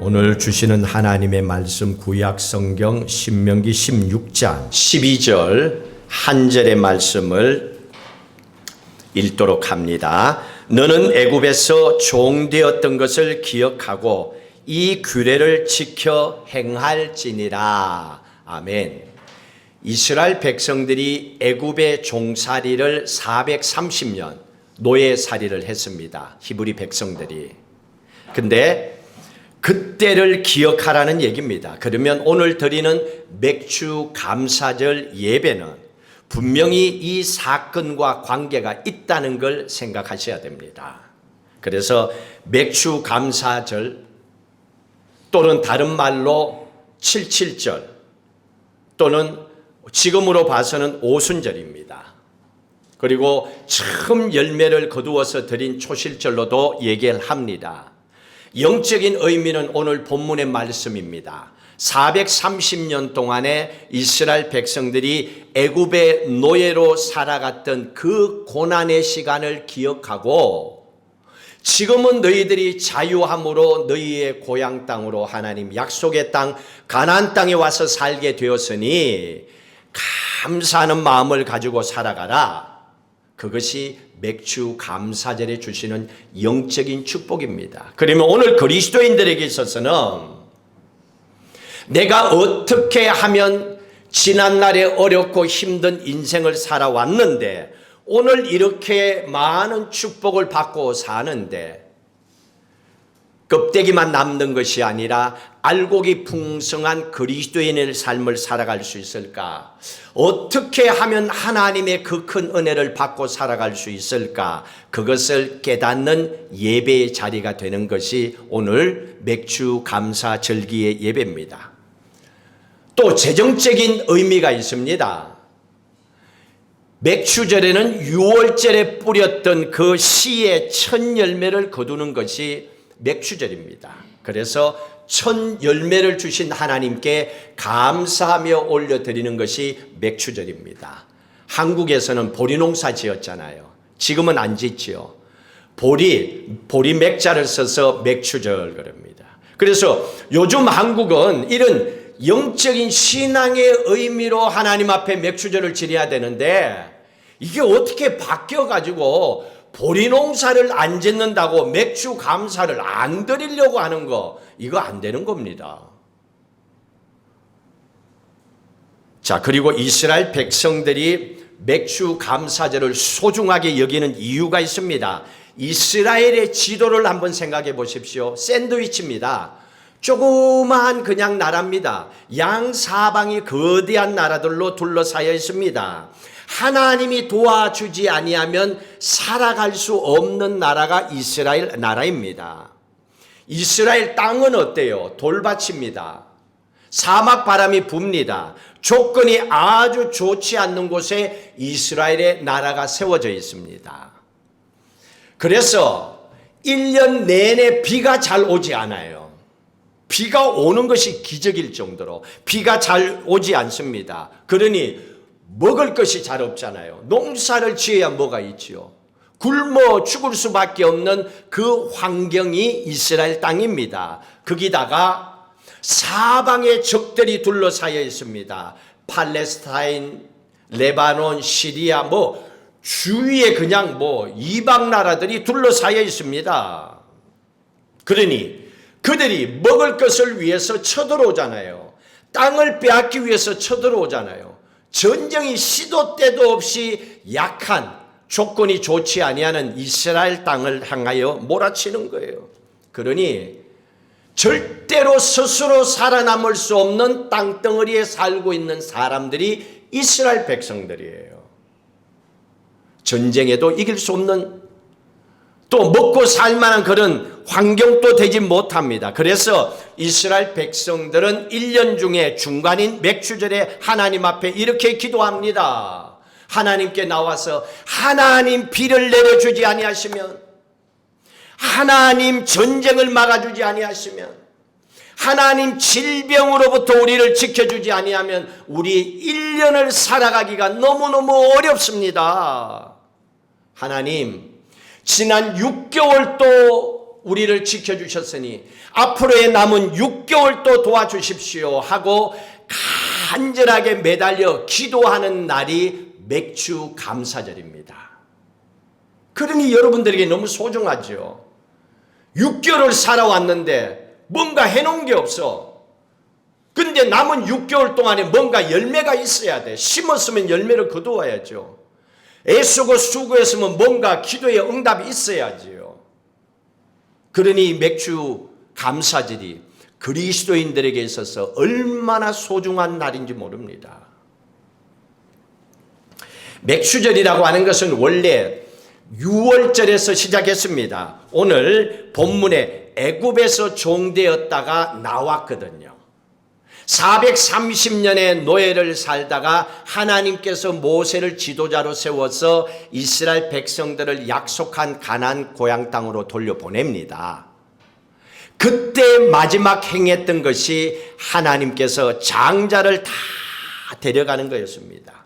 오늘 주시는 하나님의 말씀 구약 성경 신명기 16장 12절 한 절의 말씀을 읽도록 합니다. 너는 애굽에서 종되었던 것을 기억하고 이 규례를 지켜 행할지니라. 아멘. 이스라엘 백성들이 애굽의 종살이를 430년 노예살이를 했습니다. 히브리 백성들이. 근데 그때를 기억하라는 얘기입니다. 그러면 오늘 드리는 맥주 감사절 예배는 분명히 이 사건과 관계가 있다는 걸 생각하셔야 됩니다. 그래서 맥주 감사절 또는 다른 말로 77절 또는 지금으로 봐서는 오순절입니다. 그리고 처음 열매를 거두어서 드린 초실절로도 얘기를 합니다. 영적인 의미는 오늘 본문의 말씀입니다. 430년 동안에 이스라엘 백성들이 애굽의 노예로 살아갔던 그 고난의 시간을 기억하고 지금은 너희들이 자유함으로 너희의 고향 땅으로 하나님 약속의 땅 가나안 땅에 와서 살게 되었으니 감사하는 마음을 가지고 살아가라. 그것이 맥주 감사절에 주시는 영적인 축복입니다. 그러면 오늘 그리스도인들에게 있어서는 내가 어떻게 하면 지난날에 어렵고 힘든 인생을 살아왔는데 오늘 이렇게 많은 축복을 받고 사는데 껍데기만 남는 것이 아니라 알곡이 풍성한 그리스도인의 삶을 살아갈 수 있을까? 어떻게 하면 하나님의 그 큰 은혜를 받고 살아갈 수 있을까? 그것을 깨닫는 예배의 자리가 되는 것이 오늘 맥주 감사 절기의 예배입니다. 또 재정적인 의미가 있습니다. 맥주절에는 6월절에 뿌렸던 그 씨의 첫 열매를 거두는 것이 맥주절입니다. 그래서 첫 열매를 주신 하나님께 감사하며 올려드리는 것이 맥주절입니다. 한국에서는 보리농사 지었잖아요. 지금은 안 짓지요. 보리 맥자를 써서 맥주절 그럽니다. 그래서 요즘 한국은 이런 영적인 신앙의 의미로 하나님 앞에 맥주절을 지내야 되는데 이게 어떻게 바뀌어가지고 보리농사를 안 짓는다고 맥주 감사를 안 드리려고 하는 거 이거 안 되는 겁니다. 자, 그리고 이스라엘 백성들이 맥주 감사절을 소중하게 여기는 이유가 있습니다. 이스라엘의 지도를 한번 생각해 보십시오. 샌드위치입니다. 조그마한 그냥 나라입니다. 양사방이 거대한 나라들로 둘러싸여 있습니다. 하나님이 도와주지 아니하면 살아갈 수 없는 나라가 이스라엘 나라입니다. 이스라엘 땅은 어때요? 돌밭입니다. 사막 바람이 붑니다. 조건이 아주 좋지 않는 곳에 이스라엘의 나라가 세워져 있습니다. 그래서 1년 내내 비가 잘 오지 않아요. 비가 오는 것이 기적일 정도로 비가 잘 오지 않습니다. 그러니 먹을 것이 잘 없잖아요. 농사를 지어야 뭐가 있지요. 굶어 죽을 수밖에 없는 그 환경이 이스라엘 땅입니다. 거기다가 사방에 적들이 둘러싸여 있습니다. 팔레스타인, 레바논, 시리아 주위에 그냥 이방 나라들이 둘러싸여 있습니다. 그러니 그들이 먹을 것을 위해서 쳐들어오잖아요. 땅을 빼앗기 위해서 쳐들어오잖아요. 전쟁이 시도 때도 없이 약한 조건이 좋지 아니하는 이스라엘 땅을 향하여 몰아치는 거예요. 그러니 절대로 스스로 살아남을 수 없는 땅덩어리에 살고 있는 사람들이 이스라엘 백성들이에요. 전쟁에도 이길 수 없는 또 먹고 살만한 그런 환경도 되지 못합니다. 그래서 이스라엘 백성들은 1년 중에 중간인 맥주절에 하나님 앞에 이렇게 기도합니다. 하나님께 나와서 하나님 비를 내려주지 아니하시면, 하나님 전쟁을 막아주지 아니하시면, 하나님 질병으로부터 우리를 지켜주지 아니하면 우리 1년을 살아가기가 너무너무 어렵습니다. 하나님, 지난 6개월도 우리를 지켜주셨으니 앞으로의 남은 6개월도 도와주십시오 하고 간절하게 매달려 기도하는 날이 맥주 감사절입니다. 그러니 여러분들에게 너무 소중하죠. 6개월을 살아왔는데 뭔가 해놓은 게 없어. 근데 남은 6개월 동안에 뭔가 열매가 있어야 돼. 심었으면 열매를 거두어야죠. 애쓰고 수고했으면 뭔가 기도의 응답이 있어야지요. 그러니 맥주 감사절이 그리스도인들에게 있어서 얼마나 소중한 날인지 모릅니다. 맥주절이라고 하는 것은 원래 6월절에서 시작했습니다. 오늘 본문에 애굽에서 종되었다가 나왔거든요. 430년의 노예를 살다가 하나님께서 모세를 지도자로 세워서 이스라엘 백성들을 약속한 가나안 고향 땅으로 돌려보냅니다. 그때 마지막 행했던 것이 하나님께서 장자를 다 데려가는 거였습니다.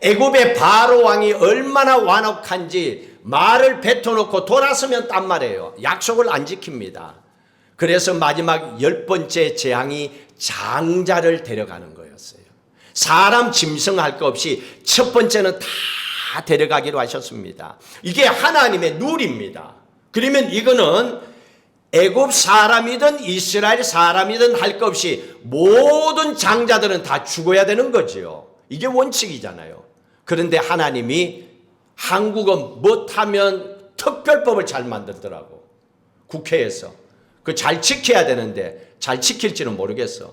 애굽의 바로 왕이 얼마나 완악한지 말을 뱉어놓고 돌아서면 딴 말이에요. 약속을 안 지킵니다. 그래서 마지막 10번째 재앙이 장자를 데려가는 거였어요. 사람 짐승할 것 없이 첫 번째는 다 데려가기로 하셨습니다. 이게 하나님의 룰입니다. 그러면 이거는 애굽 사람이든 이스라엘 사람이든 할 것 없이 모든 장자들은 다 죽어야 되는 거죠. 이게 원칙이잖아요. 그런데 하나님이 한국은 못하면 특별법을 잘 만들더라고. 국회에서. 그 잘 지켜야 되는데 잘 지킬지는 모르겠어.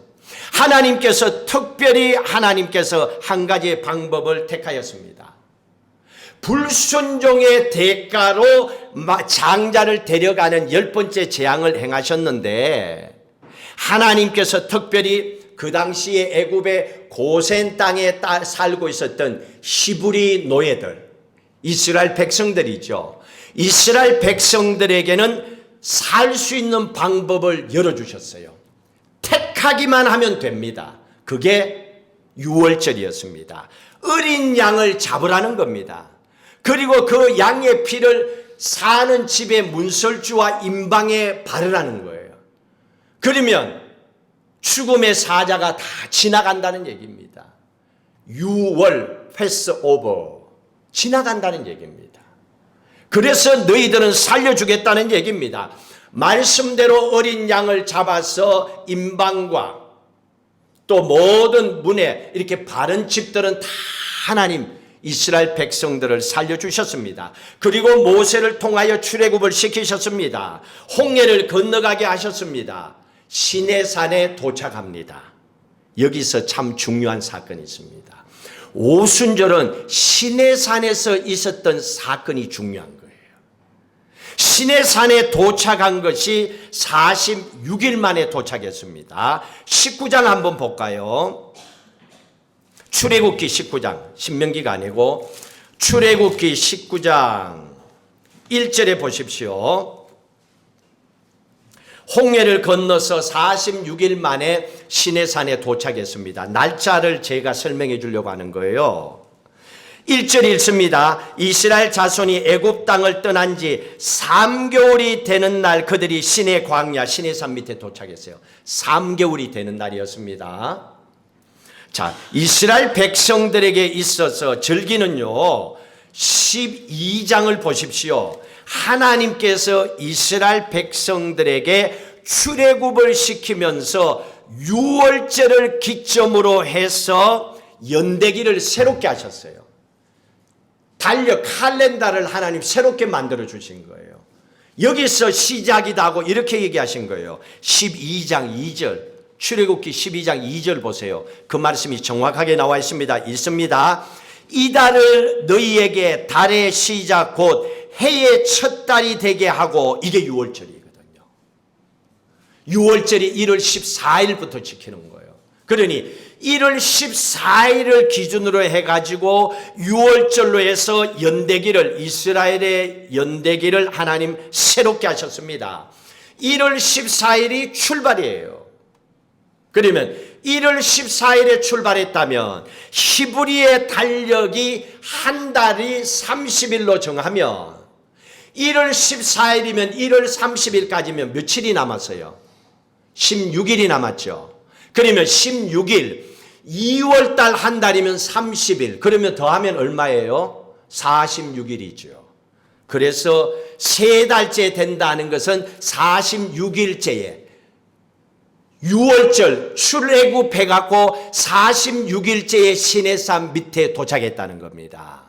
하나님께서 특별히 한 가지의 방법을 택하였습니다. 불순종의 대가로 장자를 데려가는 10번째 재앙을 행하셨는데 하나님께서 특별히 그 당시에 애굽의 고센 땅에 살고 있었던 히브리 노예들, 이스라엘 백성들이죠. 이스라엘 백성들에게는 살 수 있는 방법을 열어주셨어요. 택하기만 하면 됩니다. 그게 6월절이었습니다. 어린 양을 잡으라는 겁니다. 그리고 그 양의 피를 사는 집의 문설주와 임방에 바르라는 거예요. 그러면 죽음의 사자가 다 지나간다는 얘기입니다. 6월 패스 오버 지나간다는 얘기입니다. 그래서 너희들은 살려주겠다는 얘기입니다. 말씀대로 어린 양을 잡아서 임방과 또 모든 문에 이렇게 바른 집들은 다 하나님 이스라엘 백성들을 살려주셨습니다. 그리고 모세를 통하여 출애굽을 시키셨습니다. 홍해를 건너가게 하셨습니다. 시내산에 도착합니다. 여기서 참 중요한 사건이 있습니다. 오순절은 시내산에서 있었던 사건이 중요한 거예요. 시내산에 도착한 것이 46일 만에 도착했습니다. 19장 한번 볼까요? 출애굽기 19장, 신명기가 아니고 출애굽기 19장 1절에 보십시오. 홍해를 건너서 46일 만에 시내산에 도착했습니다. 날짜를 제가 설명해 주려고 하는 거예요. 1절 읽습니다. 이스라엘 자손이 애굽 땅을 떠난 지 3개월이 되는 날 그들이 시내 광야 시내산 밑에 도착했어요. 3개월이 되는 날이었습니다. 자, 이스라엘 백성들에게 있어서 절기는요 12장을 보십시오. 하나님께서 이스라엘 백성들에게 출애굽을 시키면서 6월절을 기점으로 해서 연대기를 새롭게 하셨어요. 달력 칼렌더를 하나님 새롭게 만들어 주신 거예요. 여기서 시작이다 하고 이렇게 얘기하신 거예요. 12장 2절 출애굽기 12장 2절 보세요. 그 말씀이 정확하게 나와 있습니다. 읽습니다. 이 달을 너희에게 달의 시작 곧 해의 첫 달이 되게 하고 이게 6월절이거든요. 6월절이 1월 14일부터 지키는 거예요. 그러니 1월 14일을 기준으로 해가지고 6월절로 해서 연대기를 이스라엘의 연대기를 하나님 새롭게 하셨습니다. 1월 14일이 출발이에요. 그러면 1월 14일에 출발했다면 히브리의 달력이 한 달이 30일로 정하면 1월 14일이면 1월 30일까지면 며칠이 남았어요? 16일이 남았죠. 그러면 16일, 2월달 한 달이면 30일. 그러면 더하면 얼마예요? 46일이죠. 그래서 3달째 된다는 것은 46일째에 6월절 출애굽해갖고 46일째에 시내산 밑에 도착했다는 겁니다.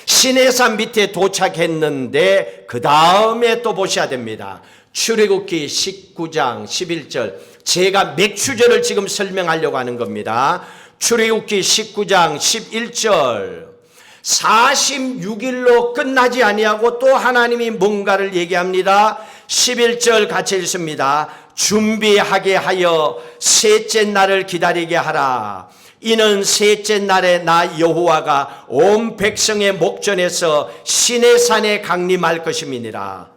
시내산 밑에 도착했는데 그 다음에 또 보셔야 됩니다. 출애굽기 19장 11절, 제가 맥추절을 지금 설명하려고 하는 겁니다. 출애굽기 19장 11절, 46일로 끝나지 아니하고 또 하나님이 뭔가를 얘기합니다. 11절 같이 읽습니다. 준비하게 하여 셋째 날을 기다리게 하라. 이는 셋째 날에 나 여호와가 온 백성의 목전에서 시내산에 강림할 것임이니라.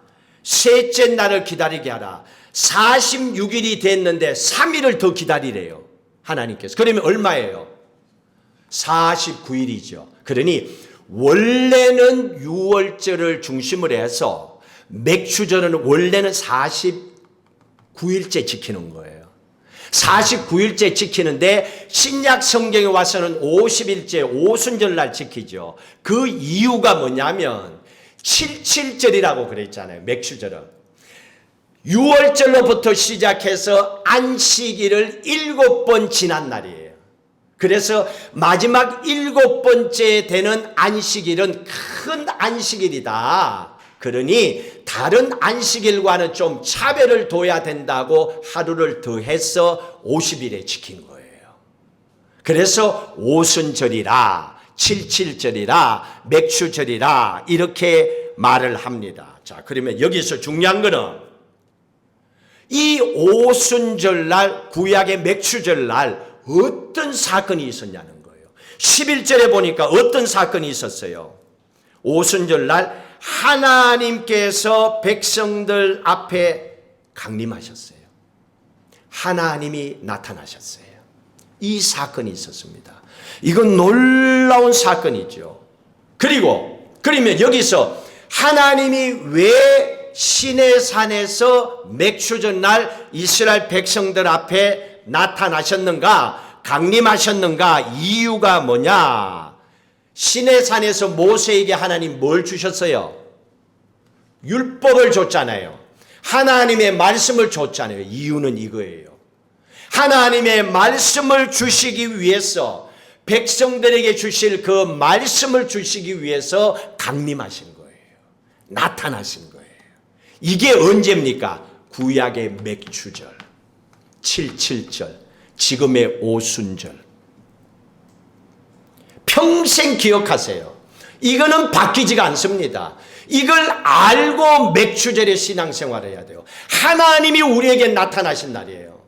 셋째 날을 기다리게 하라. 46일이 됐는데 3일을 더 기다리래요, 하나님께서. 그러면 얼마예요? 49일이죠. 그러니 원래는 6월절을 중심으로 해서 맥추절은 원래는 49일째 지키는 거예요. 49일째 지키는데 신약 성경에 와서는 50일째 오순절날 지키죠. 그 이유가 뭐냐면 77절이라고 그랬잖아요. 맥추절은 6월절로부터 시작해서 안식일을 7번 지난 날이에요. 그래서 마지막 7번째 되는 안식일은 큰 안식일이다. 그러니 다른 안식일과는 좀 차별을 둬야 된다고 하루를 더해서 50일에 지킨 거예요. 그래서 오순절이라, 77절이라, 맥추절이라 이렇게 말을 합니다. 자, 그러면 여기서 중요한 거는 이 오순절날, 구약의 맥추절날 어떤 사건이 있었냐는 거예요. 11절에 보니까 어떤 사건이 있었어요? 오순절날 하나님께서 백성들 앞에 강림하셨어요. 하나님이 나타나셨어요. 이 사건이 있었습니다. 이건 놀라운 사건이죠. 그러면 여기서 하나님이 왜 시내산에서 맥추절날 이스라엘 백성들 앞에 나타나셨는가, 강림하셨는가, 이유가 뭐냐? 시내산에서 모세에게 하나님 뭘 주셨어요? 율법을 줬잖아요. 하나님의 말씀을 줬잖아요. 이유는 이거예요. 하나님의 말씀을 주시기 위해서, 백성들에게 주실 그 말씀을 주시기 위해서 강림하신 거예요. 나타나신 거예요. 이게 언제입니까? 구약의 맥추절, 77절, 지금의 오순절. 평생 기억하세요. 이거는 바뀌지가 않습니다. 이걸 알고 맥추절의 신앙생활을 해야 돼요. 하나님이 우리에게 나타나신 날이에요.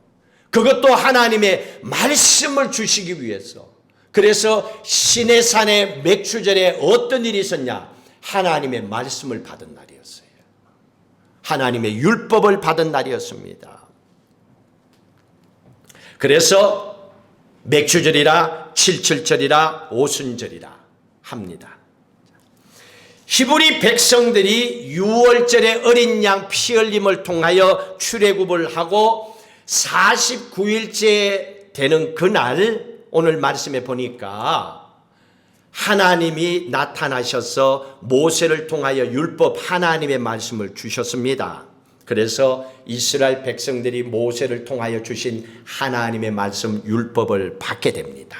그것도 하나님의 말씀을 주시기 위해서. 그래서 시내산의 맥추절에 어떤 일이 있었냐? 하나님의 말씀을 받은 날이었어요. 하나님의 율법을 받은 날이었습니다. 그래서 맥추절이라 77절이라 오순절이라 합니다. 히브리 백성들이 6월절에 어린 양 피 흘림을 통하여 출애굽을 하고 49일째 되는 그날, 오늘 말씀에 보니까 하나님이 나타나셔서 모세를 통하여 율법, 하나님의 말씀을 주셨습니다. 그래서 이스라엘 백성들이 모세를 통하여 주신 하나님의 말씀, 율법을 받게 됩니다.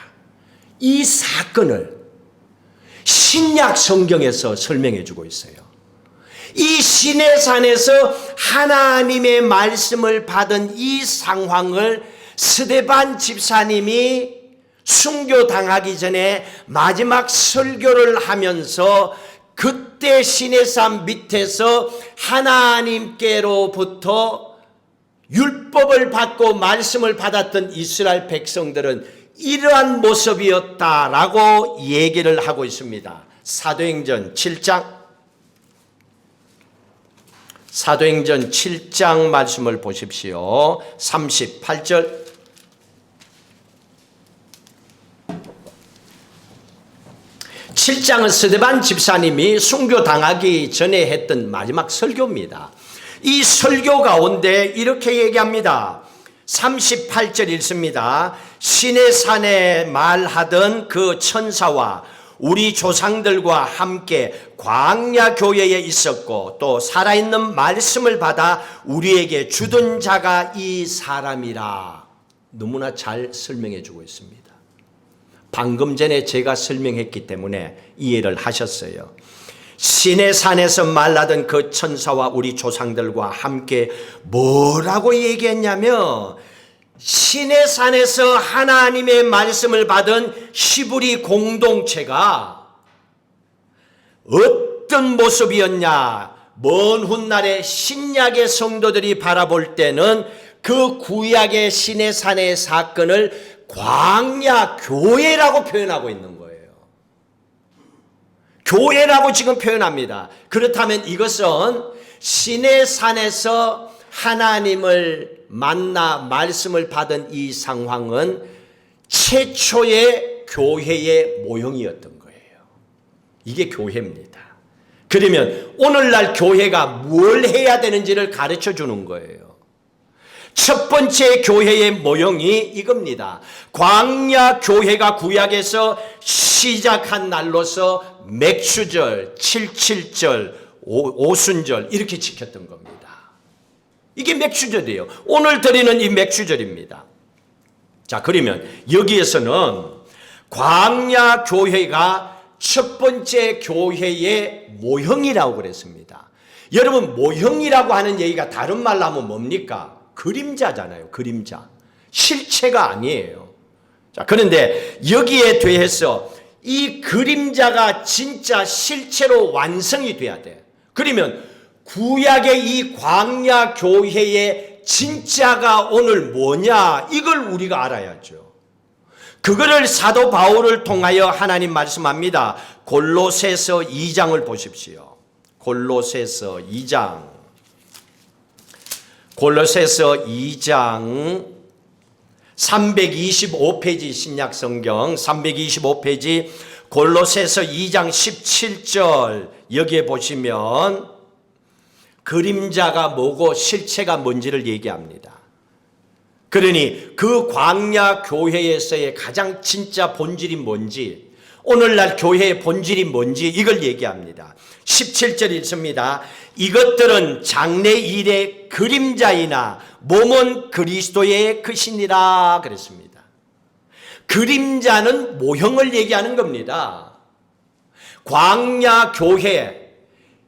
이 사건을 신약 성경에서 설명해 주고 있어요. 이 시내산에서 하나님의 말씀을 받은 이 상황을 스데반 집사님이 순교당하기 전에 마지막 설교를 하면서 그때 시내산 밑에서 하나님께로부터 율법을 받고 말씀을 받았던 이스라엘 백성들은 이러한 모습이었다라고 얘기를 하고 있습니다. 사도행전 7장 말씀을 보십시오. 38절. 7장은 스데반 집사님이 순교당하기 전에 했던 마지막 설교입니다. 이 설교 가운데 이렇게 얘기합니다. 38절 읽습니다. 시내산에 말하던 그 천사와 우리 조상들과 함께 광야 교회에 있었고 또 살아있는 말씀을 받아 우리에게 주던 자가 이 사람이라. 너무나 잘 설명해 주고 있습니다. 방금 전에 제가 설명했기 때문에 이해를 하셨어요. 시내산에서 말하던 그 천사와 우리 조상들과 함께 뭐라고 얘기했냐면, 시내산에서 하나님의 말씀을 받은 히브리 공동체가 어떤 모습이었냐. 먼 훗날에 신약의 성도들이 바라볼 때는 그 구약의 시내산의 사건을 광야 교회라고 표현하고 있는 거예요. 교회라고 지금 표현합니다. 그렇다면 이것은 시내산에서 하나님을 만나 말씀을 받은 이 상황은 최초의 교회의 모형이었던 거예요. 이게 교회입니다. 그러면 오늘날 교회가 뭘 해야 되는지를 가르쳐 주는 거예요. 첫 번째 교회의 모형이 이겁니다. 광야 교회가 구약에서 시작한 날로서 맥수절, 77절, 오순절 이렇게 지켰던 겁니다. 이게 맥수절이에요. 오늘 드리는 이 맥수절입니다. 자, 그러면 여기에서는 광야 교회가 첫 번째 교회의 모형이라고 그랬습니다. 여러분, 모형이라고 하는 얘기가 다른 말로 하면 뭡니까? 그림자잖아요. 그림자. 실체가 아니에요. 자, 그런데 여기에 대해서 이 그림자가 진짜 실체로 완성이 돼야 돼. 그러면 구약의 이 광야 교회의 진짜가 오늘 뭐냐? 이걸 우리가 알아야죠. 그거를 사도 바울을 통하여 하나님 말씀합니다. 골로새서 2장을 보십시오. 골로새서 2장. 골로새서 2장 325페이지 신약성경 325페이지 골로새서 2장 17절 여기에 보시면 그림자가 뭐고 실체가 뭔지를 얘기합니다. 그러니 그 광야 교회에서의 가장 진짜 본질이 뭔지, 오늘날 교회의 본질이 뭔지 이걸 얘기합니다. 17절 읽습니다. 이것들은 장래 일의 그림자이나 몸은 그리스도의 크시니라 그랬습니다. 그림자는 모형을 얘기하는 겁니다. 광야 교회,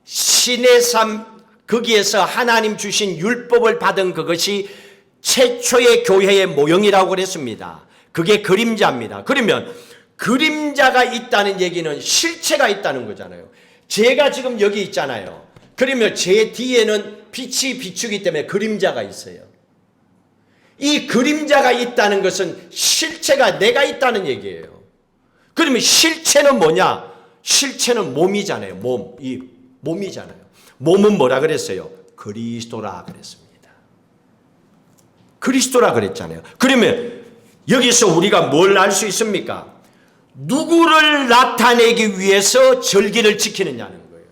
시내산 거기에서 하나님 주신 율법을 받은 그것이 최초의 교회의 모형이라고 그랬습니다. 그게 그림자입니다. 그러면 그림자가 있다는 얘기는 실체가 있다는 거잖아요. 제가 지금 여기 있잖아요. 그러면 제 뒤에는 빛이 비추기 때문에 그림자가 있어요. 이 그림자가 있다는 것은 실체가 내가 있다는 얘기예요. 그러면 실체는 뭐냐? 실체는 몸이잖아요. 몸. 이 몸이잖아요. 몸은 뭐라 그랬어요? 그리스도라 그랬습니다. 그리스도라 그랬잖아요. 그러면 여기서 우리가 뭘 알 수 있습니까? 누구를 나타내기 위해서 절기를 지키느냐는 거예요.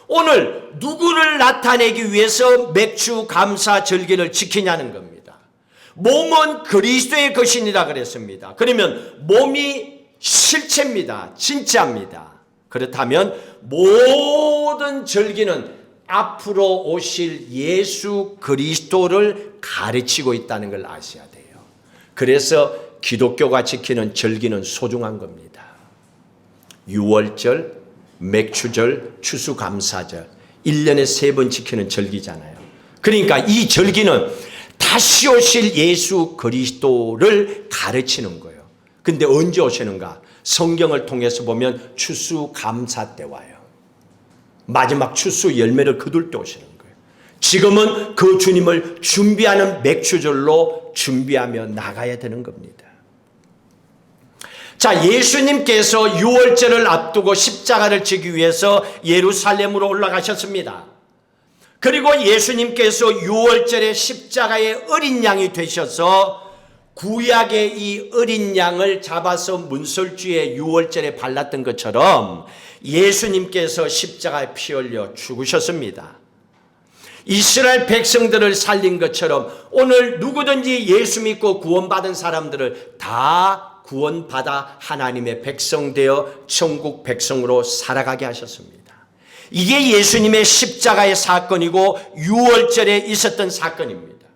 오늘 누구를 나타내기 위해서 맥주 감사 절기를 지키냐는 겁니다. 몸은 그리스도의 것이니라 그랬습니다. 그러면 몸이 실체입니다. 진짜입니다. 그렇다면 모든 절기는 앞으로 오실 예수 그리스도를 가르치고 있다는 걸 아셔야 돼요. 그래서 기독교가 지키는 절기는 소중한 겁니다. 유월절, 맥추절, 추수감사절 1년에 3번 지키는 절기잖아요. 그러니까 이 절기는 다시 오실 예수 그리스도를 가르치는 거예요. 근데 언제 오시는가? 성경을 통해서 보면 추수감사 때 와요. 마지막 추수 열매를 거둘 때 오시는 거예요. 지금은 그 주님을 준비하는 맥추절로 준비하며 나가야 되는 겁니다. 자, 예수님께서 유월절을 앞두고 십자가를 지기 위해서 예루살렘으로 올라가셨습니다. 그리고 예수님께서 유월절에 십자가의 어린 양이 되셔서 구약의 이 어린 양을 잡아서 문설주에 유월절에 발랐던 것처럼 예수님께서 십자가에 피 흘려 죽으셨습니다. 이스라엘 백성들을 살린 것처럼 오늘 누구든지 예수 믿고 구원받은 사람들을 다 구원받아 하나님의 백성 되어 천국 백성으로 살아가게 하셨습니다. 이게 예수님의 십자가의 사건이고 유월절에 있었던 사건입니다.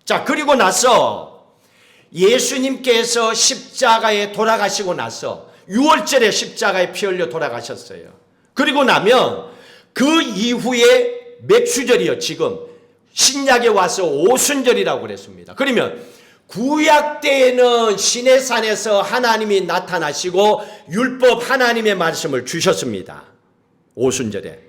자, 그리고 나서 예수님께서 십자가에 돌아가시고 나서 유월절에 십자가에 피 흘려 돌아가셨어요. 그리고 나면 그 이후에 맥수절이요, 지금 신약에 와서 오순절이라고 그랬습니다. 그러면 구약 때에는 시내산에서 하나님이 나타나시고 율법 하나님의 말씀을 주셨습니다. 오순절에,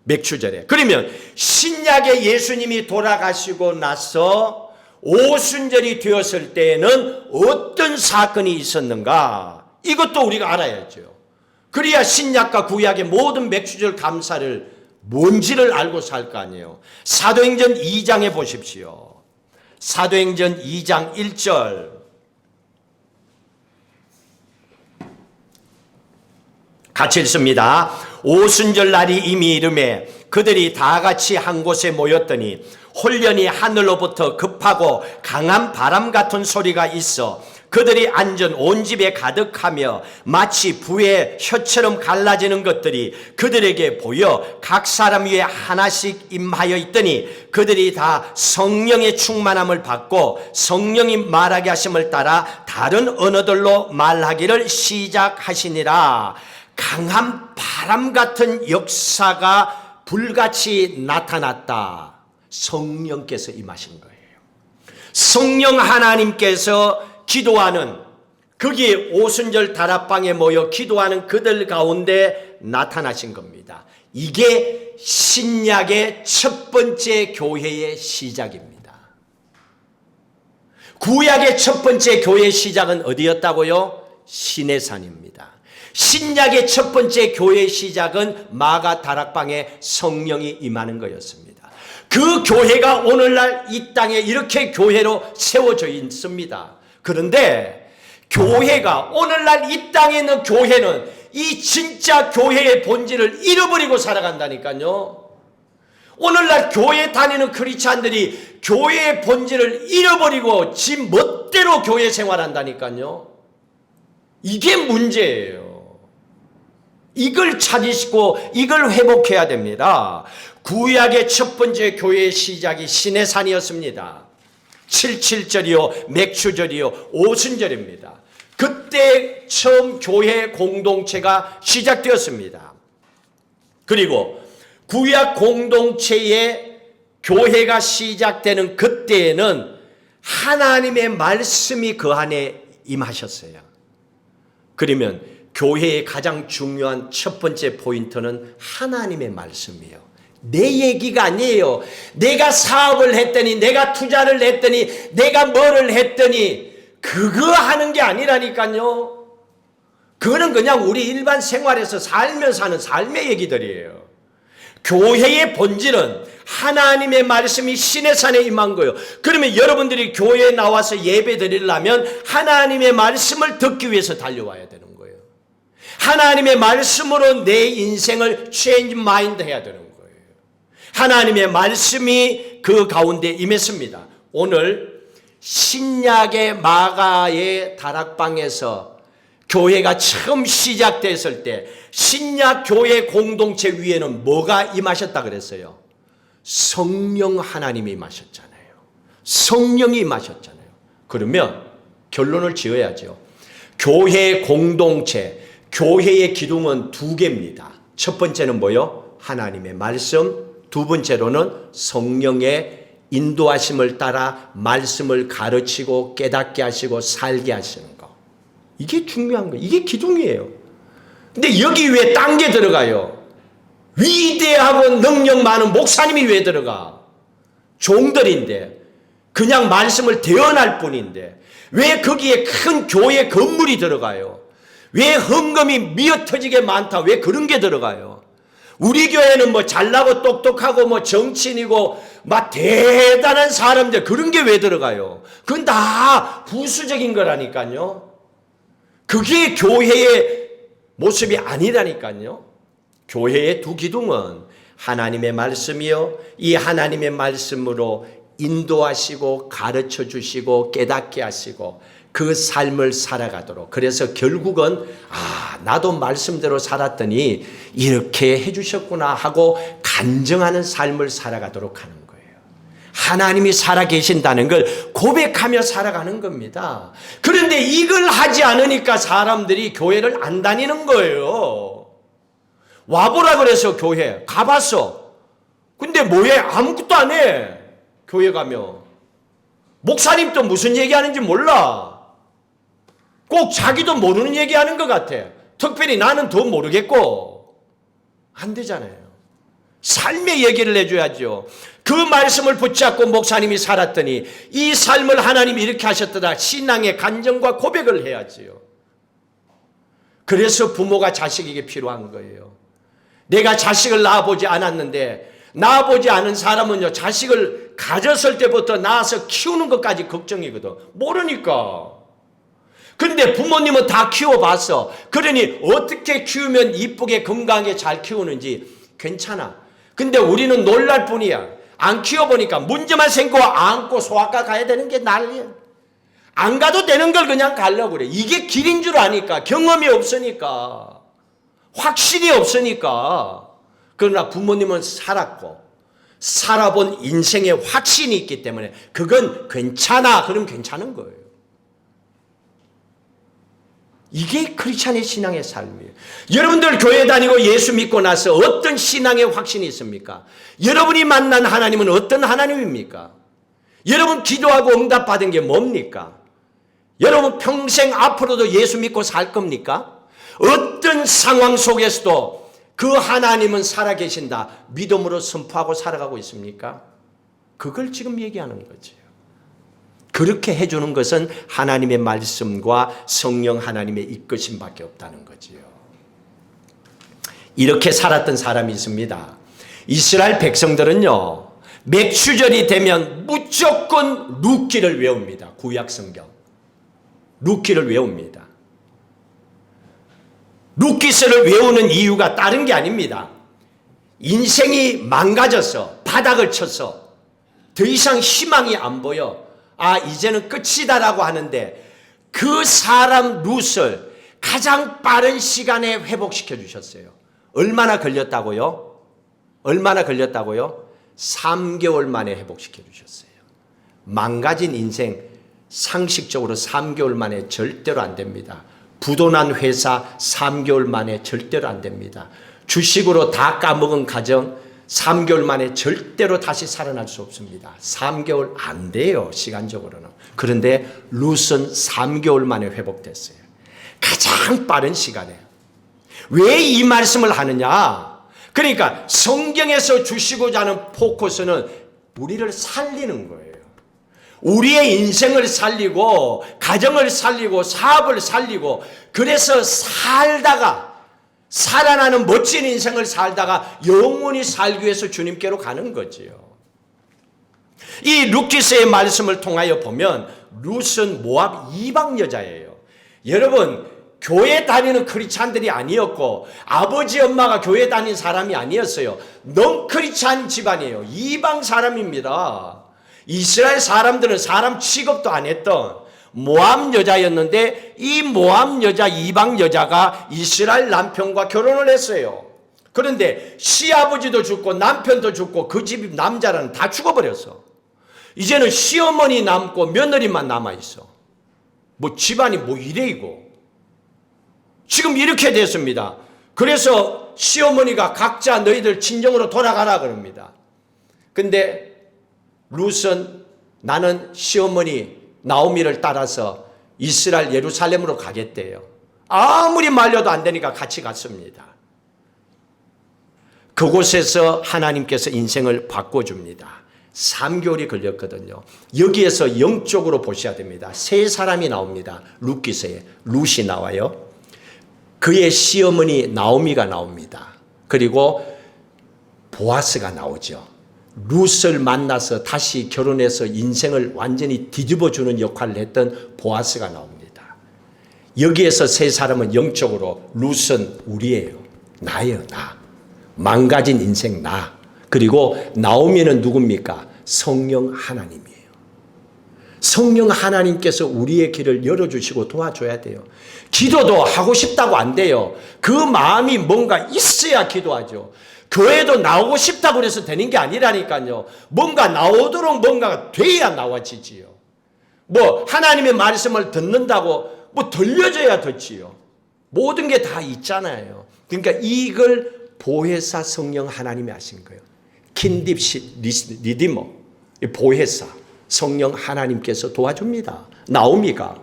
맥추절에. 그러면 신약에 예수님이 돌아가시고 나서 오순절이 되었을 때에는 어떤 사건이 있었는가? 이것도 우리가 알아야죠. 그래야 신약과 구약의 모든 맥추절 감사를 뭔지를 알고 살 거 아니에요. 사도행전 2장에 보십시오. 사도행전 2장 1절. 같이 읽습니다. 오순절 날이 이미 이르매 그들이 다 같이 한 곳에 모였더니 홀련히 하늘로부터 급하고 강한 바람 같은 소리가 있어 그들이 앉은 온 집에 가득하며 마치 부의 혀처럼 갈라지는 것들이 그들에게 보여 각 사람 위에 하나씩 임하여 있더니 그들이 다 성령의 충만함을 받고 성령이 말하게 하심을 따라 다른 언어들로 말하기를 시작하시니라. 강한 바람 같은 역사가 불같이 나타났다. 성령께서 임하신 거예요. 성령 하나님께서 기도하는, 거기에 오순절 다락방에 모여 기도하는 그들 가운데 나타나신 겁니다. 이게 신약의 첫 번째 교회의 시작입니다. 구약의 첫 번째 교회의 시작은 어디였다고요? 시내산입니다. 신약의 첫 번째 교회의 시작은 마가 다락방에 성령이 임하는 거였습니다. 그 교회가 오늘날 이 땅에 이렇게 교회로 세워져 있습니다. 그런데 교회가 오늘날 이 땅에 있는 교회는 이 진짜 교회의 본질을 잃어버리고 살아간다니까요. 오늘날 교회 다니는 크리스찬들이 교회의 본질을 잃어버리고 지 멋대로 교회 생활한다니까요. 이게 문제예요. 이걸 찾으시고 이걸 회복해야 됩니다. 구약의 첫 번째 교회의 시작이 시내산이었습니다. 77절이요, 맥추절이요, 오순절입니다. 그때 처음 교회 공동체가 시작되었습니다. 그리고 구약 공동체의 교회가 시작되는 그때에는 하나님의 말씀이 그 안에 임하셨어요. 그러면 교회의 가장 중요한 첫 번째 포인트는 하나님의 말씀이에요. 내 얘기가 아니에요. 내가 사업을 했더니, 내가 투자를 했더니, 내가 뭐를 했더니 그거 하는 게 아니라니까요. 그거는 그냥 우리 일반 생활에서 살면서 하는 삶의 얘기들이에요. 교회의 본질은 하나님의 말씀이 시내산에 임한 거예요. 그러면 여러분들이 교회에 나와서 예배 드리려면 하나님의 말씀을 듣기 위해서 달려와야 되는 거예요. 하나님의 말씀으로 내 인생을 change mind 해야 되는 거예요. 하나님의 말씀이 그 가운데 임했습니다. 오늘 신약의 마가의 다락방에서 교회가 처음 시작됐을 때 신약 교회 공동체 위에는 뭐가 임하셨다 그랬어요? 성령 하나님이 임하셨잖아요. 성령이 임하셨잖아요. 그러면 결론을 지어야죠. 교회 공동체, 교회의 기둥은 두 개입니다. 첫 번째는 뭐요? 하나님의 말씀. 두 번째로는 성령의 인도하심을 따라 말씀을 가르치고 깨닫게 하시고 살게 하시는 거. 이게 중요한 거예요. 이게 기둥이에요. 근데 여기 왜 딴 게 들어가요? 위대하고 능력 많은 목사님이 왜 들어가? 종들인데, 그냥 말씀을 대언할 뿐인데 왜 거기에 큰 교회 건물이 들어가요? 왜 헌금이 미어터지게 많다? 왜 그런 게 들어가요? 우리 교회는 뭐 잘나고 똑똑하고 뭐 정치인이고 막 대단한 사람들 그런 게 왜 들어가요? 그건 다 부수적인 거라니까요. 그게 교회의 모습이 아니라니까요. 교회의 두 기둥은 하나님의 말씀이요, 이 하나님의 말씀으로 인도하시고 가르쳐 주시고 깨닫게 하시고 그 삶을 살아가도록. 그래서 결국은 나도 말씀대로 살았더니 이렇게 해주셨구나 하고 간증하는 삶을 살아가도록 하는 거예요. 하나님이 살아계신다는 걸 고백하며 살아가는 겁니다. 그런데 이걸 하지 않으니까 사람들이 교회를 안 다니는 거예요. 와보라 그래서 교회 가봤어. 근데 뭐해? 아무것도 안 해. 교회 가면 목사님도 무슨 얘기하는지 몰라. 꼭 자기도 모르는 얘기하는 것 같아. 특별히 나는 더 모르겠고. 안 되잖아요. 삶의 얘기를 해줘야죠. 그 말씀을 붙잡고 목사님이 살았더니 이 삶을 하나님이 이렇게 하셨더라. 신앙의 간증과 고백을 해야지요. 그래서 부모가 자식에게 필요한 거예요. 내가 자식을 낳아보지 않았는데, 낳아보지 않은 사람은요, 자식을 가졌을 때부터 낳아서 키우는 것까지 걱정이거든. 모르니까. 근데 부모님은 다 키워봤어. 그러니 어떻게 키우면 이쁘게 건강하게 잘 키우는지 괜찮아. 근데 우리는 놀랄 뿐이야. 안 키워보니까 문제만 생기고 안고 소아과 가야 되는 게 난리야. 안 가도 되는 걸 그냥 가려고 그래. 이게 길인 줄 아니까. 경험이 없으니까. 확신이 없으니까. 그러나 부모님은 살았고 살아본 인생의 확신이 있기 때문에 그건 괜찮아. 그럼 괜찮은 거예요. 이게 크리스찬의 신앙의 삶이에요. 여러분들 교회 다니고 예수 믿고 나서 어떤 신앙의 확신이 있습니까? 여러분이 만난 하나님은 어떤 하나님입니까? 여러분 기도하고 응답받은 게 뭡니까? 여러분 평생 앞으로도 예수 믿고 살 겁니까? 어떤 상황 속에서도 그 하나님은 살아계신다. 믿음으로 선포하고 살아가고 있습니까? 그걸 지금 얘기하는 거죠. 그렇게 해주는 것은 하나님의 말씀과 성령 하나님의 이끄심밖에 없다는 거지요. 이렇게 살았던 사람이 있습니다. 이스라엘 백성들은요, 맥추절이 되면 무조건 룻기를 외웁니다. 구약 성경. 룻기를 외웁니다. 룻기서를 외우는 이유가 다른 게 아닙니다. 인생이 망가져서 바닥을 쳐서 더 이상 희망이 안 보여. 이제는 끝이다라고 하는데 그 사람 룻을 가장 빠른 시간에 회복시켜 주셨어요. 얼마나 걸렸다고요? 3개월 만에 회복시켜 주셨어요. 망가진 인생 상식적으로 3개월 만에 절대로 안 됩니다. 부도난 회사 3개월 만에 절대로 안 됩니다. 주식으로 다 까먹은 가정 3개월 만에 절대로 다시 살아날 수 없습니다. 3개월 안 돼요, 시간적으로는. 그런데 룻은 3개월 만에 회복됐어요. 가장 빠른 시간에. 왜 이 말씀을 하느냐? 그러니까 성경에서 주시고자 하는 포커스는 우리를 살리는 거예요. 우리의 인생을 살리고 가정을 살리고 사업을 살리고 그래서 살아나는 멋진 인생을 살다가 영원히 살기 위해서 주님께로 가는 거지요. 이 룻기서의 말씀을 통하여 보면 룻은 모압 이방 여자예요. 여러분, 교회 다니는 크리스찬들이 아니었고 아버지 엄마가 교회 다닌 사람이 아니었어요. 넌 크리스찬 집안이에요. 이방 사람입니다. 이스라엘 사람들은 사람 취급도 안 했던 모압 여자였는데 이 모압 여자, 이방 여자가 이스라엘 남편과 결혼을 했어요. 그런데 시아버지도 죽고 남편도 죽고 그 집 남자는 다 죽어버렸어. 이제는 시어머니 남고 며느리만 남아있어. 집안이 이래이고. 지금 이렇게 됐습니다. 그래서 시어머니가 각자 너희들 친정으로 돌아가라 그럽니다. 근데 룻은 나는 시어머니 나오미를 따라서 이스라엘 예루살렘으로 가겠대요. 아무리 말려도 안 되니까 같이 갔습니다. 그곳에서 하나님께서 인생을 바꿔줍니다. 3개월이 걸렸거든요. 여기에서 영적으로 보셔야 됩니다. 세 사람이 나옵니다. 룻기서에 룻이 나와요. 그의 시어머니 나오미가 나옵니다. 그리고 보아스가 나오죠. 룻을 만나서 다시 결혼해서 인생을 완전히 뒤집어주는 역할을 했던 보아스가 나옵니다. 여기에서 세 사람은 영적으로 룻은 우리예요. 나예요, 나. 망가진 인생 나. 그리고 나오미는 누굽니까? 성령 하나님이에요. 성령 하나님께서 우리의 길을 열어주시고 도와줘야 돼요. 기도도 하고 싶다고 안 돼요. 그 마음이 뭔가 있어야 기도하죠. 교회도 나오고 싶다고 해서 되는 게 아니라니까요. 뭔가 나오도록 뭔가가 돼야 나와지지요. 뭐 하나님의 말씀을 듣는다고 뭐 들려줘야 듣지요. 모든 게 다 있잖아요. 그러니까 이걸 보혜사 성령 하나님이 하신 거예요. 킨딥 리디머, 보혜사 성령 하나님께서 도와줍니다. 나오미가.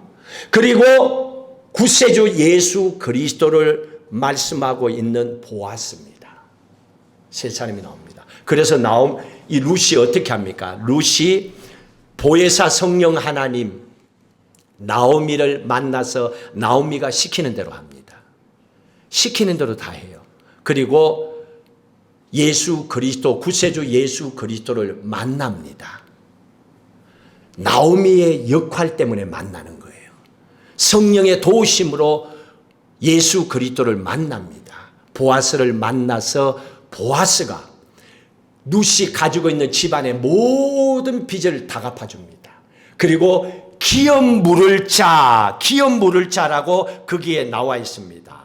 그리고 구세주 예수 그리스도를 말씀하고 있는 보아스입니다. 세 사람이 나옵니다. 그래서 이 룻이 어떻게 합니까? 룻이 보혜사 성령 하나님 나오미를 만나서 나오미가 시키는 대로 합니다. 시키는 대로 다 해요. 그리고 예수 그리스도, 구세주 예수 그리스도를 만납니다. 나오미의 역할 때문에 만나는 거예요. 성령의 도우심으로 예수 그리스도를 만납니다. 보아스를 만나서 보아스가 룻이 가지고 있는 집안의 모든 빚을 다 갚아줍니다. 그리고 기업 물을 자라고 거기에 나와 있습니다.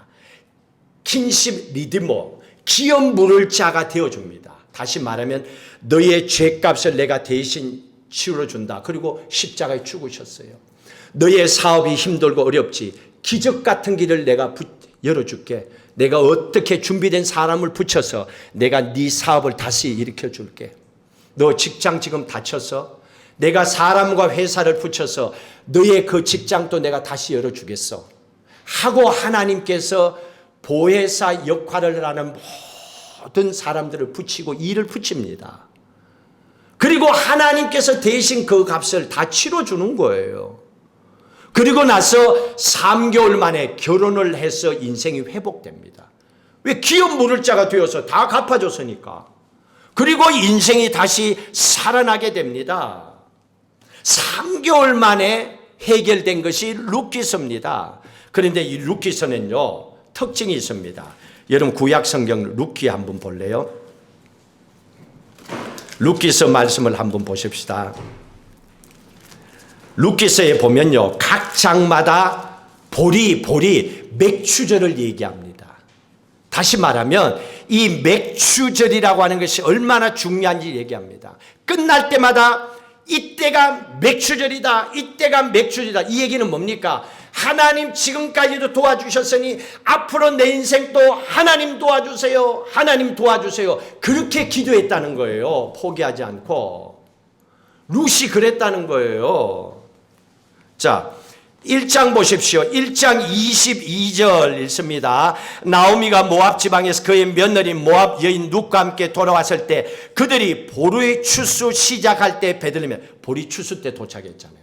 킨십 리디머, 기업 물을 자가 되어줍니다. 다시 말하면 너의 죄값을 내가 대신 치러준다. 그리고 십자가에 죽으셨어요. 너의 사업이 힘들고 어렵지. 기적 같은 길을 내가 열어줄게. 내가 어떻게 준비된 사람을 붙여서 내가 네 사업을 다시 일으켜 줄게. 너 직장 지금 다쳤어? 내가 사람과 회사를 붙여서 너의 그 직장도 내가 다시 열어주겠어. 하고 하나님께서 보혜사 역할을 하는 모든 사람들을 붙이고 일을 붙입니다. 그리고 하나님께서 대신 그 값을 다 치러주는 거예요. 그리고 나서 3개월 만에 결혼을 해서 인생이 회복됩니다. 왜? 기업 물을 자가 되어서 다 갚아줬으니까. 그리고 인생이 다시 살아나게 됩니다. 3개월 만에 해결된 것이 룻기서입니다. 그런데 이 룻기서는요, 특징이 있습니다. 여러분 구약 성경 룻기 한번 볼래요? 룻기서 말씀을 한번 보십시다. 룻기서에 보면요, 각 장마다 보리 맥추절을 얘기합니다. 다시 말하면 이 맥추절이라고 하는 것이 얼마나 중요한지 얘기합니다. 끝날 때마다 이때가 맥추절이다, 이때가 맥추절이다. 이 얘기는 뭡니까? 하나님 지금까지도 도와주셨으니 앞으로 내 인생도 하나님 도와주세요, 하나님 도와주세요. 그렇게 기도했다는 거예요. 포기하지 않고. 룻이 그랬다는 거예요. 자, 1장 보십시오. 1장 22절 읽습니다. 나오미가 모압 지방에서 그의 며느리 모압 여인 룻과 함께 돌아왔을 때 그들이 보리 추수 시작할 때 베들레헴에, 보리 추수 때 도착했잖아요.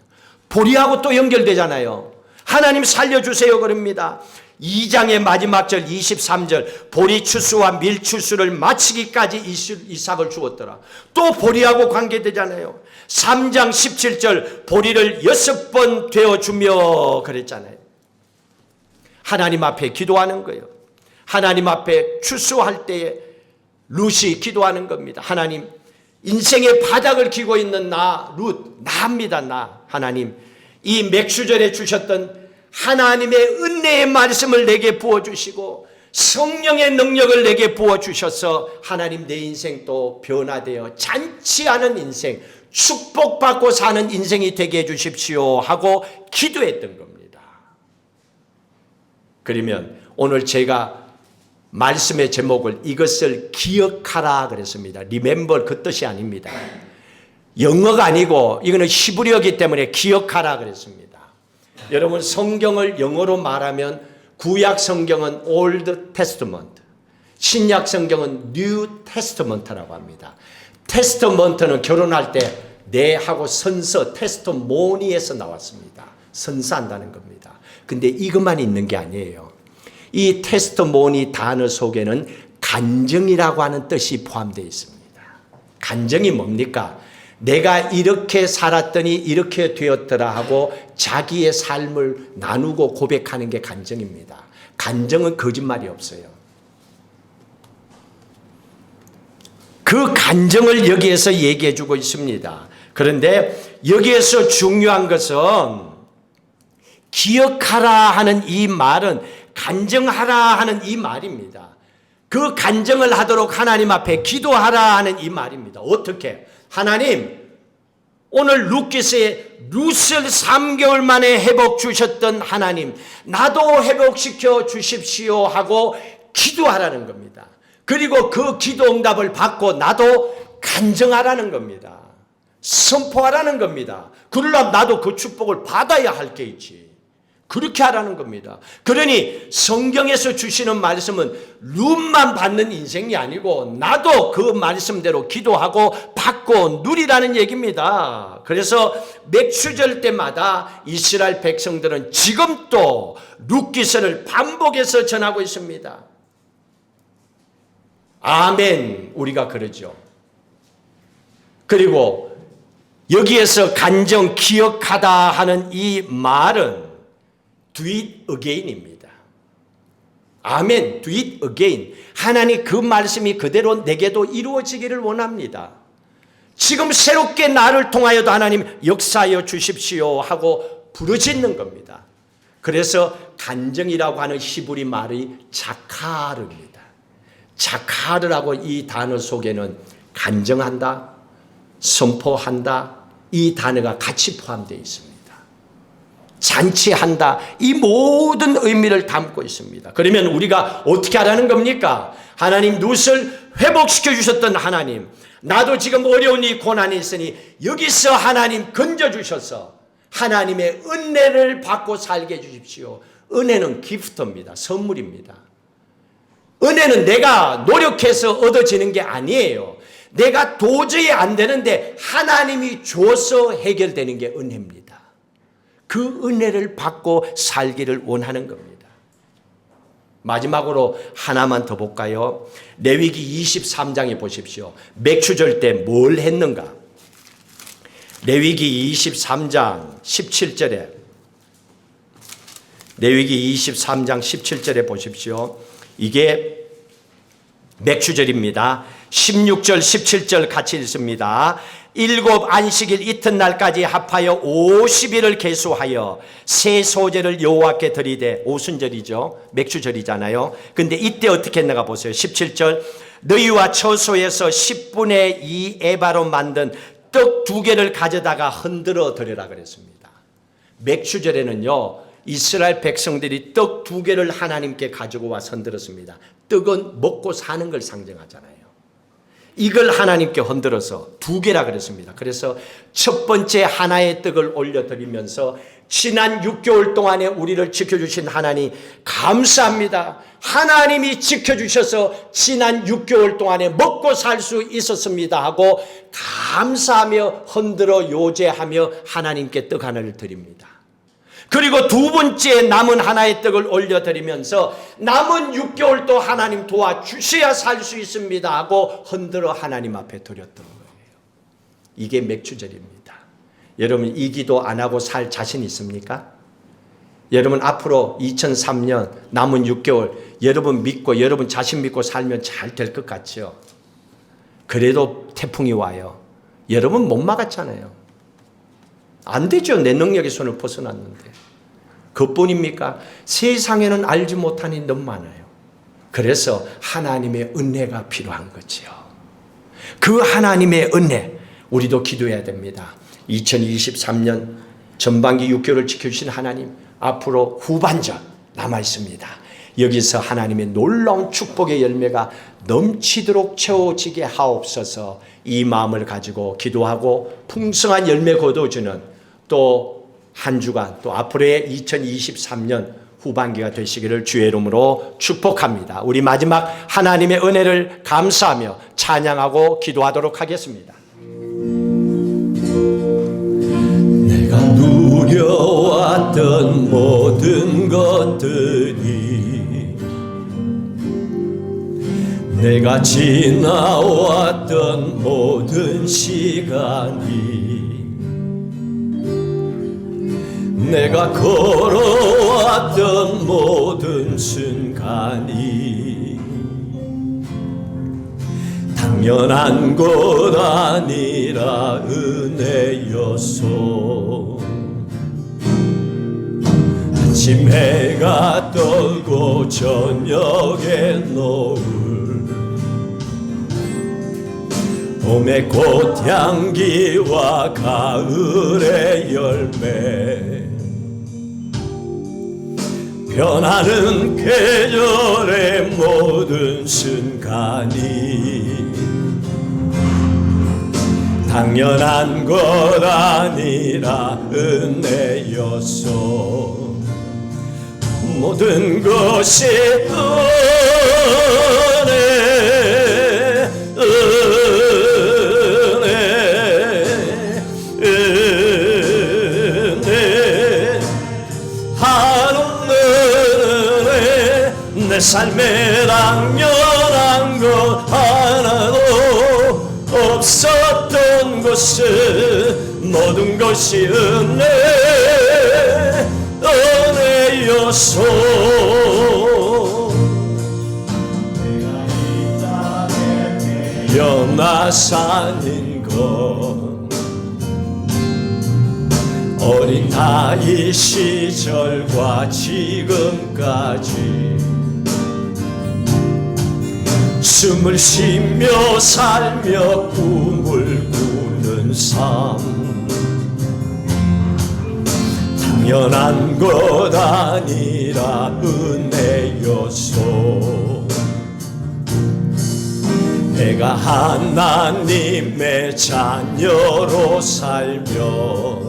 보리하고 또 연결되잖아요. 하나님 살려주세요 그럽니다. 2장의 마지막 절 23절 보리 추수와 밀 추수를 마치기까지 이삭을 주었더라. 또 보리하고 관계되잖아요. 3장 17절 보리를 6번 되어주며 그랬잖아요. 하나님 앞에 기도하는 거예요. 하나님 앞에 추수할 때에 룻이 기도하는 겁니다. 하나님, 인생의 바닥을 기고 있는 나입니다. 나 하나님, 이 맥수절에 주셨던 하나님의 은혜의 말씀을 내게 부어주시고 성령의 능력을 내게 부어주셔서 하나님 내 인생도 변화되어 잔치하는 인생, 축복받고 사는 인생이 되게 해주십시오 하고 기도했던 겁니다. 그러면 오늘 제가 말씀의 제목을 이것을 기억하라 그랬습니다. Remember 그 뜻이 아닙니다. 영어가 아니고 이거는 히브리어이기 때문에 기억하라 그랬습니다. 여러분 성경을 영어로 말하면 구약 성경은 Old Testament, 신약 성경은 New Testament라고 합니다. 테스터먼트는 결혼할 때 내하고 선서 테스터모니에서 나왔습니다. 선서한다는 겁니다. 근데 이것만 있는 게 아니에요. 이 테스터모니 단어 속에는 간정이라고 하는 뜻이 포함되어 있습니다. 간정이 뭡니까? 내가 이렇게 살았더니 이렇게 되었더라 하고 자기의 삶을 나누고 고백하는 게 간정입니다. 간정은 거짓말이 없어요. 그 간정을 여기에서 얘기해 주고 있습니다. 그런데 여기에서 중요한 것은 기억하라 하는 이 말은 간정하라 하는 이 말입니다. 그 간정을 하도록 하나님 앞에 기도하라 하는 이 말입니다. 어떻게? 하나님, 오늘 룻기스에 룻을 3개월 만에 회복 주셨던 하나님, 나도 회복시켜 주십시오 하고 기도하라는 겁니다. 그리고 그 기도 응답을 받고 나도 간정하라는 겁니다. 선포하라는 겁니다. 그러려면 나도 그 축복을 받아야 할 게 있지. 그렇게 하라는 겁니다. 그러니 성경에서 주시는 말씀은 룻만 받는 인생이 아니고 나도 그 말씀대로 기도하고 받고 누리라는 얘기입니다. 그래서 맥추절 때마다 이스라엘 백성들은 지금도 룻기서를 반복해서 전하고 있습니다. 아멘, 우리가 그러죠. 그리고 여기에서 간정, 기억하다 하는 이 말은 do it again입니다. 아멘, do it again. 하나님 그 말씀이 그대로 내게도 이루어지기를 원합니다. 지금 새롭게 나를 통하여도 하나님 역사하여 주십시오 하고 부르짖는 겁니다. 그래서 간정이라고 하는 히브리 말이 자카르입니다. 자카르라고 이 단어 속에는 간정한다, 선포한다, 이 단어가 같이 포함되어 있습니다. 잔치한다, 이 모든 의미를 담고 있습니다. 그러면 우리가 어떻게 하라는 겁니까? 하나님 룻을 회복시켜 주셨던 하나님, 나도 지금 어려운 이 고난이 있으니 여기서 하나님 건져주셔서 하나님의 은혜를 받고 살게 해주십시오. 은혜는 기프트입니다. 선물입니다. 은혜는 내가 노력해서 얻어지는 게 아니에요. 내가 도저히 안 되는데 하나님이 줘서 해결되는 게 은혜입니다. 그 은혜를 받고 살기를 원하는 겁니다. 마지막으로 하나만 더 볼까요? 레위기 23장에 보십시오. 맥추절 때 뭘 했는가? 레위기 23장 17절에 레위기 23장 17절에 보십시오. 이게 맥추절입니다. 16절 17절 같이 읽습니다. 일곱 안식일 이튿날까지 합하여 50일을 계수하여 새 소제를 여호와께 드리되, 오순절이죠. 맥추절이잖아요. 근데 이때 어떻게 했는가 보세요. 17절 너희와 처소에서 10분의 2 에바로 만든 떡 2개를 가져다가 흔들어 드리라 그랬습니다. 맥추절에는요, 이스라엘 백성들이 떡 2개를 하나님께 가지고 와서 흔들었습니다. 떡은 먹고 사는 걸 상징하잖아요. 이걸 하나님께 흔들어서 2개라 그랬습니다. 그래서 첫 번째 하나의 떡을 올려드리면서 지난 6개월 동안에 우리를 지켜주신 하나님 감사합니다. 하나님이 지켜주셔서 지난 6개월 동안에 먹고 살 수 있었습니다 하고 감사하며 흔들어 요제하며 하나님께 떡 하나를 드립니다. 그리고 두 번째 남은 하나의 떡을 올려드리면서 남은 6개월 또 하나님 도와주셔야 살 수 있습니다 하고 흔들어 하나님 앞에 드렸던 거예요. 이게 맥추절입니다. 여러분 이 기도 안 하고 살 자신 있습니까? 여러분 앞으로 2003년 남은 6개월 여러분 믿고 여러분 자신 믿고 살면 잘 될 것 같죠? 그래도 태풍이 와요. 여러분 못 막았잖아요. 안 되죠. 내 능력의 손을 벗어났는데. 그뿐입니까? 세상에는 알지 못한 일이 너무 많아요. 그래서 하나님의 은혜가 필요한 거죠. 그 하나님의 은혜 우리도 기도해야 됩니다. 2023년 전반기 6개월을 지켜주신 하나님, 앞으로 후반전 남아 있습니다. 여기서 하나님의 놀라운 축복의 열매가 넘치도록 채워지게 하옵소서. 이 마음을 가지고 기도하고 풍성한 열매 거둬주는 또 한 주간 또 앞으로의 2023년 후반기가 되시기를 주의 이름으로 축복합니다. 우리 마지막 하나님의 은혜를 감사하며 찬양하고 기도하도록 하겠습니다. 내가 누려왔던 모든 것들이 내가 지나왔던 모든 시간이, 내가 걸어왔던 모든 순간이 당연한 것 아니라 은혜였소. 아침 해가 떠고 저녁에 노을, 봄의 꽃향기와 가을의 열매, 변하는 계절의 모든 순간이 당연한 것 아니라 은혜였소. 모든 것이 은혜 하늘에 내 삶에 당연한 것 하나도 없었던 것은 모든 것이 은혜였소. 연하 사는 것, 어린 나이 시절과 지금까지 숨을 쉬며 살며 꿈을 꾸는 삶, 당연한 것 아니라 은혜였소. 내가 하나님의 자녀로 살며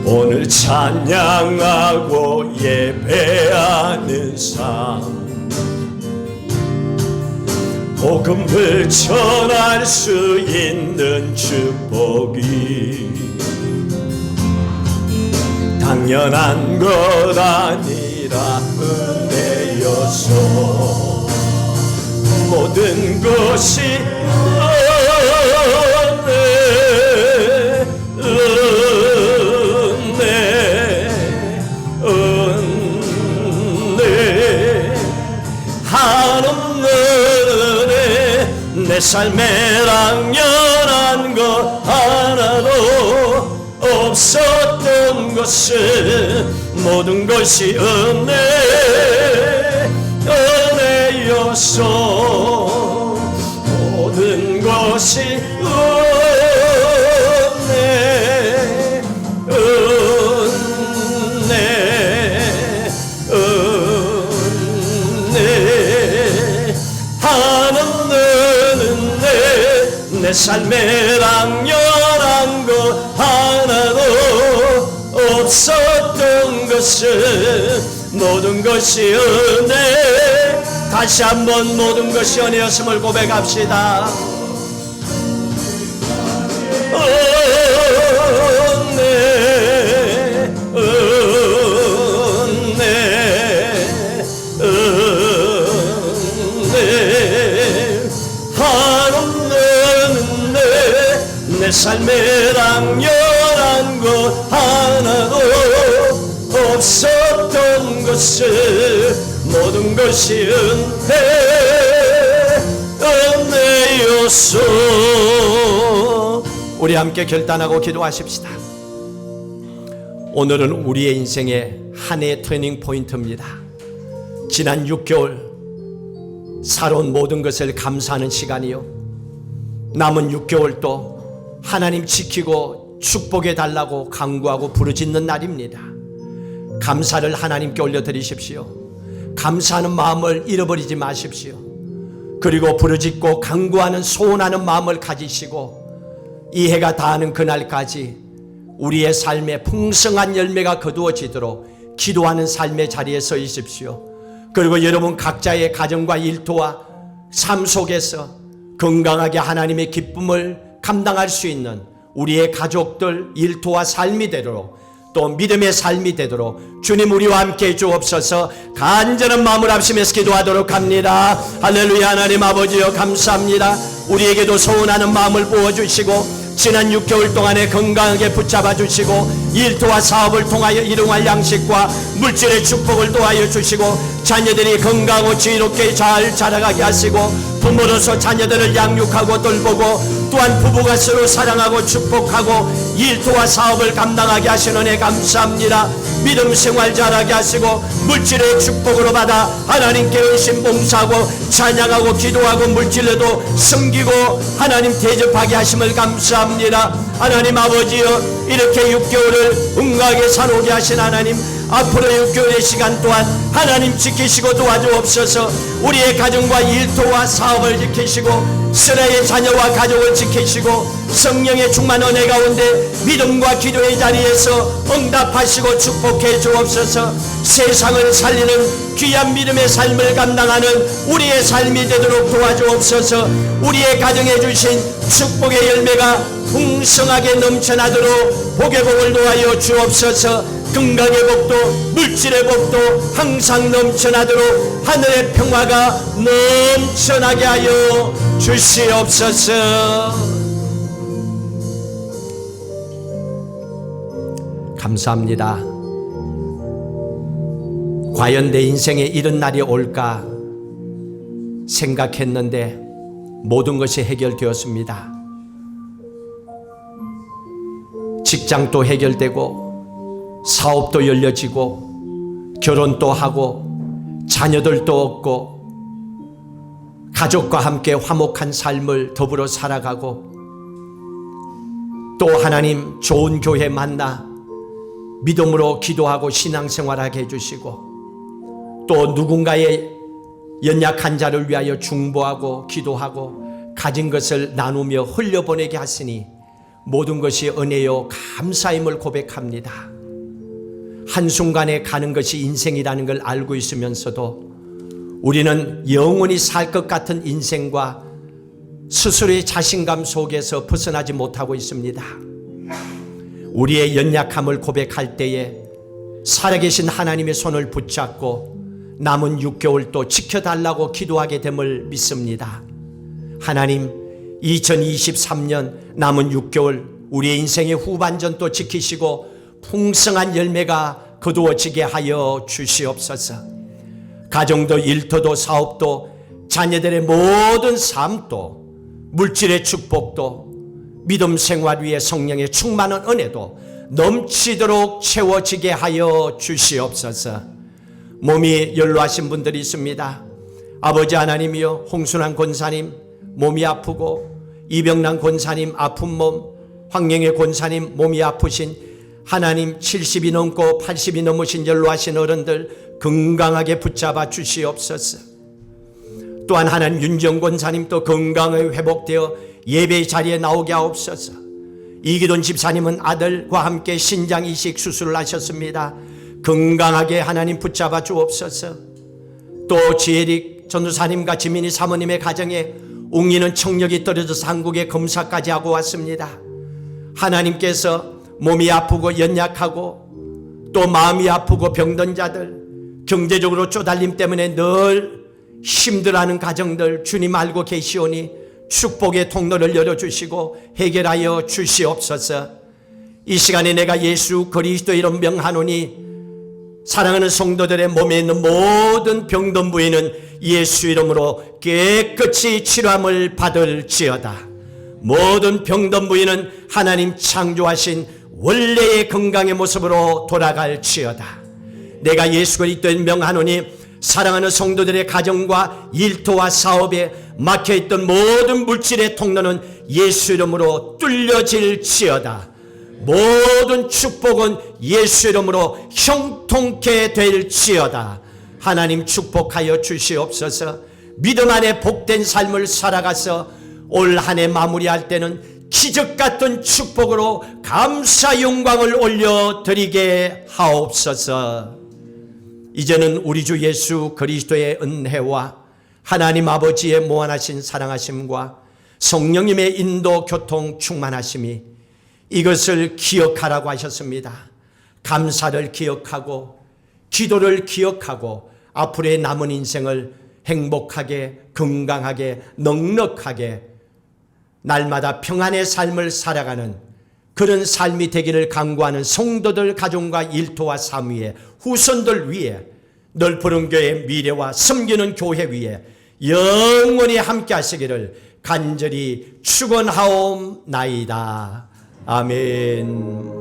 오늘 찬양하고 예배하는 삶, 복음을 전할 수 있는 축복이 당연한 것 아니라 은혜였소. 모든 것이 은혜 하늘에 내 삶에 당연한 것 하나도 없었던 것은 모든 것이 은혜였소. 모든 것이 은혜 하나는 내 삶에 당연한 것 하나도 없었던 것은 모든 것이 은혜. 다시 한번 모든 것이 은혜였음을 고백합시다. 은혜, 은혜, 은혜 하나는 내 삶에 당연한 것 하나도 없었던 것을 모든 것이 은혜였소. 우리 함께 결단하고 기도하십시다. 오늘은 우리의 인생의 한 해의 터닝 포인트입니다. 지난 6개월 살아온 모든 것을 감사하는 시간이요, 남은 6개월도 하나님 지키고 축복해 달라고 간구하고 부르짖는 날입니다. 감사를 하나님께 올려드리십시오. 감사하는 마음을 잃어버리지 마십시오. 그리고 부르짖고 간구하는 소원하는 마음을 가지시고 이 해가 다하는 그날까지 우리의 삶에 풍성한 열매가 거두어지도록 기도하는 삶의 자리에 서 있으십시오. 그리고 여러분 각자의 가정과 일터와 삶 속에서 건강하게 하나님의 기쁨을 감당할 수 있는 우리의 가족들 일터와 삶이 되도록 또 믿음의 삶이 되도록 주님 우리와 함께 주옵소서. 간절한 마음을 합심해서 기도하도록 합니다. 할렐루야. 하나님 아버지여 감사합니다. 우리에게도 소원하는 마음을 부어주시고 지난 6개월 동안에 건강하게 붙잡아 주시고 일터와 사업을 통하여 일용할 양식과 물질의 축복을 도와여 주시고 자녀들이 건강하고 지혜롭게 잘 자라가게 하시고 부모로서 자녀들을 양육하고 돌보고 또한 부부가 서로 사랑하고 축복하고 일터와 사업을 감당하게 하시는 은혜 감사합니다. 믿음 생활 잘하게 하시고 물질의 축복으로 받아 하나님께 의심 봉사하고 찬양하고 기도하고 물질로도 섬기고 하나님 대접하게 하심을 감사합니다. 하나님 아버지여 이렇게 6개월을 응가하게 살아오게 하신 하나님, 앞으로 6개월의 시간 동안 하나님 지키시고 도와주옵소서. 우리의 가정과 일터와 사업을 지키시고 스라의 자녀와 가족을 지키시고 성령의 충만 은혜 가운데 믿음과 기도의 자리에서 응답하시고 축복해 주옵소서. 세상을 살리는 귀한 믿음의 삶을 감당하는 우리의 삶이 되도록 도와주옵소서. 우리의 가정에 주신 축복의 열매가 풍성하게 넘쳐나도록 복의 복을 도와여 주옵소서. 건강의 복도 물질의 복도 항상 넘쳐나도록 하늘의 평화가 넘쳐나게 하여 주시옵소서. 감사합니다. 과연 내 인생에 이런 날이 올까 생각했는데 모든 것이 해결되었습니다. 직장도 해결되고 사업도 열려지고 결혼도 하고 자녀들도 얻고 가족과 함께 화목한 삶을 더불어 살아가고 또 하나님 좋은 교회 만나 믿음으로 기도하고 신앙생활하게 해주시고 또 누군가의 연약한 자를 위하여 중보하고 기도하고 가진 것을 나누며 흘려보내게 하시니 모든 것이 은혜요 감사임을 고백합니다. 한순간에 가는 것이 인생이라는 걸 알고 있으면서도 우리는 영원히 살 것 같은 인생과 스스로의 자신감 속에서 벗어나지 못하고 있습니다. 우리의 연약함을 고백할 때에 살아계신 하나님의 손을 붙잡고 남은 6개월도 지켜달라고 기도하게 됨을 믿습니다. 하나님 2023년 남은 6개월 우리의 인생의 후반전도 지키시고 풍성한 열매가 거두어지게 하여 주시옵소서. 가정도 일터도 사업도 자녀들의 모든 삶도 물질의 축복도 믿음 생활 위에 성령의 충만한 은혜도 넘치도록 채워지게 하여 주시옵소서. 몸이 연로하신 분들이 있습니다. 아버지 하나님이여, 홍순환 권사님 몸이 아프고 이병란 권사님 아픈 몸, 황영애 권사님 몸이 아프신 하나님 70이 넘고 80이 넘으신 연로하신 어른들 건강하게 붙잡아 주시옵소서. 또한 하나님 윤정 권사님도 건강하게 회복되어 예배 자리에 나오게 하옵소서. 이기돈 집사님은 아들과 함께 신장 이식 수술을 하셨습니다. 건강하게 하나님 붙잡아 주옵소서. 또 지혜릭 전도사님과 지민이 사모님의 가정에 웅이는 청력이 떨어져서 한국에 검사까지 하고 왔습니다. 하나님께서 몸이 아프고 연약하고 또 마음이 아프고 병든 자들, 경제적으로 쪼달림 때문에 늘 힘들어하는 가정들 주님 알고 계시오니 축복의 통로를 열어주시고 해결하여 주시옵소서. 이 시간에 내가 예수 그리스도 이름 명하노니 사랑하는 성도들의 몸에 있는 모든 병든 부위는 예수 이름으로 깨끗이 치료함을 받을지어다. 모든 병든 부위는 하나님 창조하신 원래의 건강의 모습으로 돌아갈지어다. 내가 예수 그리스도를 명하노니 사랑하는 성도들의 가정과 일터와 사업에 막혀있던 모든 물질의 통로는 예수 이름으로 뚫려질지어다. 모든 축복은 예수 이름으로 형통케 될지어다. 하나님 축복하여 주시옵소서. 믿음 안에 복된 삶을 살아가서 올 한 해 마무리할 때는 기적같은 축복으로 감사 영광을 올려드리게 하옵소서. 이제는 우리 주 예수 그리스도의 은혜와 하나님 아버지의 무한하신 사랑하심과 성령님의 인도 교통 충만하심이 이것을 기억하라고 하셨습니다. 감사를 기억하고 기도를 기억하고 앞으로의 남은 인생을 행복하게, 건강하게, 넉넉하게 날마다 평안의 삶을 살아가는 그런 삶이 되기를 간구하는 성도들 가정과 일터와 삶 위에, 후손들 위에, 넓은 교회의 미래와 섬기는 교회 위에 영원히 함께 하시기를 간절히 축원하옵나이다. 아멘.